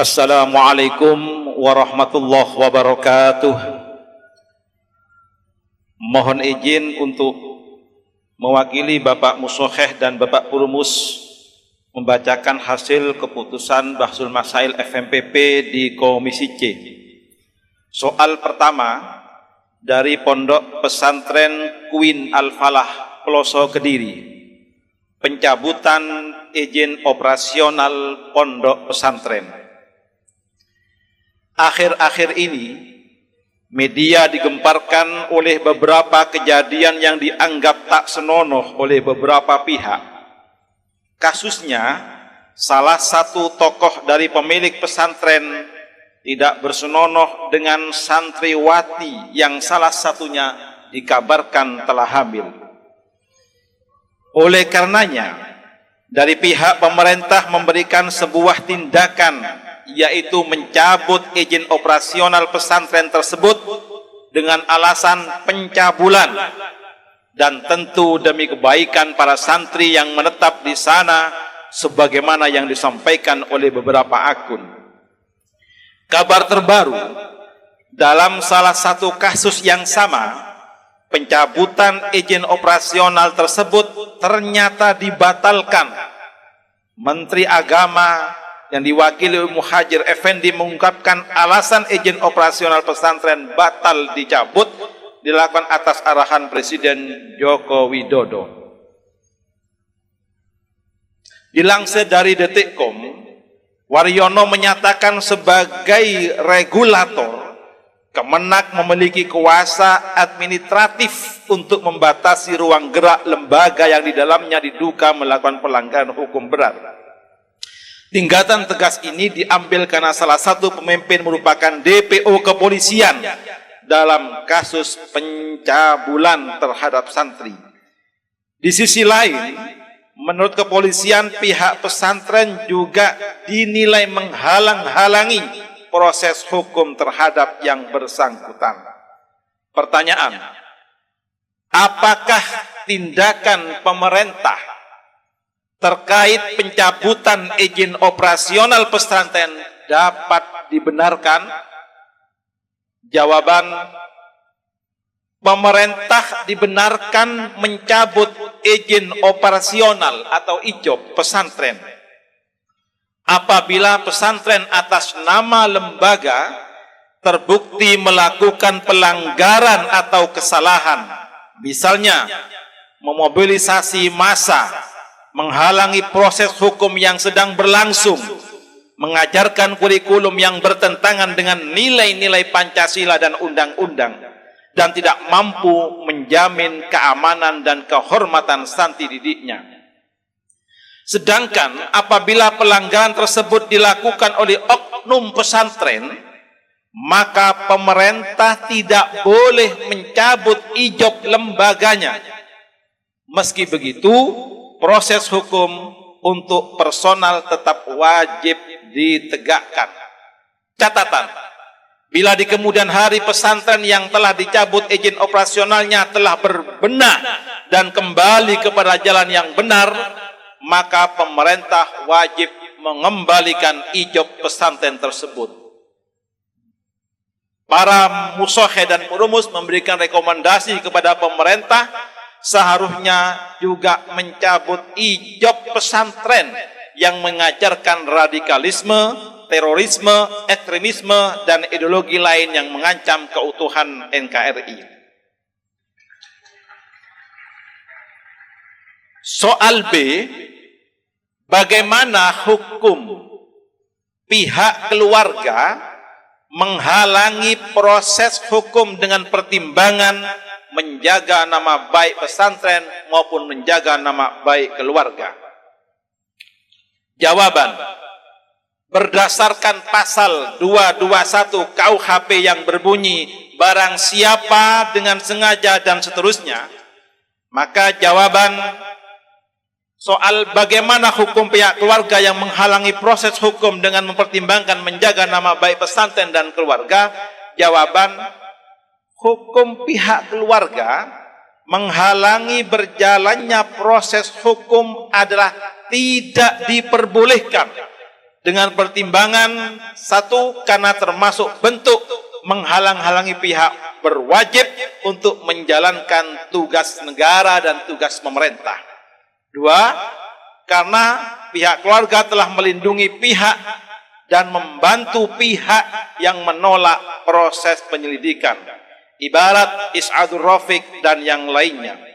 Assalamualaikum warahmatullahi wabarakatuh. Mohon izin untuk mewakili Bapak Musokheh dan Bapak Purumus membacakan hasil keputusan Bahsul Masail FMPP di Komisi C. Soal pertama dari Pondok Pesantren Queen Al-Falah, Peloso Kediri. Pencabutan izin operasional pondok pesantren. Akhir-akhir ini media digemparkan oleh beberapa kejadian yang dianggap tak senonoh oleh beberapa pihak. Kasusnya, salah satu tokoh dari pemilik pesantren tidak bersenonoh dengan santriwati yang salah satunya dikabarkan telah hamil. Oleh karenanya, dari pihak pemerintah memberikan sebuah tindakan, yaitu mencabut izin operasional pesantren tersebut dengan alasan pencabulan, dan tentu demi kebaikan para santri yang menetap di sana sebagaimana yang disampaikan oleh beberapa akun. Kabar terbaru, dalam salah satu kasus yang sama, pencabutan izin operasional tersebut ternyata dibatalkan. Menteri Agama yang diwakili Muhajir Effendi mengungkapkan alasan izin operasional pesantren batal dicabut dilakukan atas arahan Presiden Joko Widodo. Dilansir dari Detikcom, Waryono menyatakan sebagai regulator, Kemenak memiliki kuasa administratif untuk membatasi ruang gerak lembaga yang di dalamnya diduga melakukan pelanggaran hukum berat. Tindakan tegas ini diambil karena salah satu pemimpin merupakan DPO kepolisian dalam kasus pencabulan terhadap santri. Di sisi lain, menurut kepolisian, pihak pesantren juga dinilai menghalang-halangi proses hukum terhadap yang bersangkutan. Pertanyaan, apakah tindakan pemerintah terkait pencabutan izin operasional pesantren dapat dibenarkan? Jawaban, pemerintah dibenarkan mencabut izin operasional atau IJOP pesantren apabila pesantren atas nama lembaga terbukti melakukan pelanggaran atau kesalahan, misalnya memobilisasi massa, menghalangi proses hukum yang sedang berlangsung, mengajarkan kurikulum yang bertentangan dengan nilai-nilai Pancasila dan undang-undang, dan tidak mampu menjamin keamanan dan kehormatan santri didiknya. Sedangkan apabila pelanggaran tersebut dilakukan oleh oknum pesantren, maka pemerintah tidak boleh mencabut IJOP lembaganya. Meski begitu, proses hukum untuk personal tetap wajib ditegakkan. Catatan, bila di kemudian hari pesantren yang telah dicabut izin operasionalnya telah berbenah dan kembali kepada jalan yang benar, maka pemerintah wajib mengembalikan IJOP pesantren tersebut. Para musokheh dan purumus memberikan rekomendasi kepada pemerintah seharusnya juga mencabut IJOP pesantren yang mengajarkan radikalisme, terorisme, ekstremisme, dan ideologi lain yang mengancam keutuhan NKRI. Soal B, bagaimana hukum pihak keluarga menghalangi proses hukum dengan pertimbangan menjaga nama baik pesantren maupun menjaga nama baik keluarga? Jawaban, berdasarkan pasal 221 KUHP yang berbunyi barang siapa dengan sengaja dan seterusnya, maka jawaban soal bagaimana hukum pihak keluarga yang menghalangi proses hukum dengan mempertimbangkan menjaga nama baik pesantren dan keluarga, jawaban, hukum pihak keluarga menghalangi berjalannya proses hukum adalah tidak diperbolehkan dengan pertimbangan satu, karena termasuk bentuk menghalang-halangi pihak berwajib untuk menjalankan tugas negara dan tugas pemerintah. Dua, karena pihak keluarga telah melindungi pihak dan membantu pihak yang menolak proses penyelidikan, ibarat Is'adur Rafiq dan yang lainnya.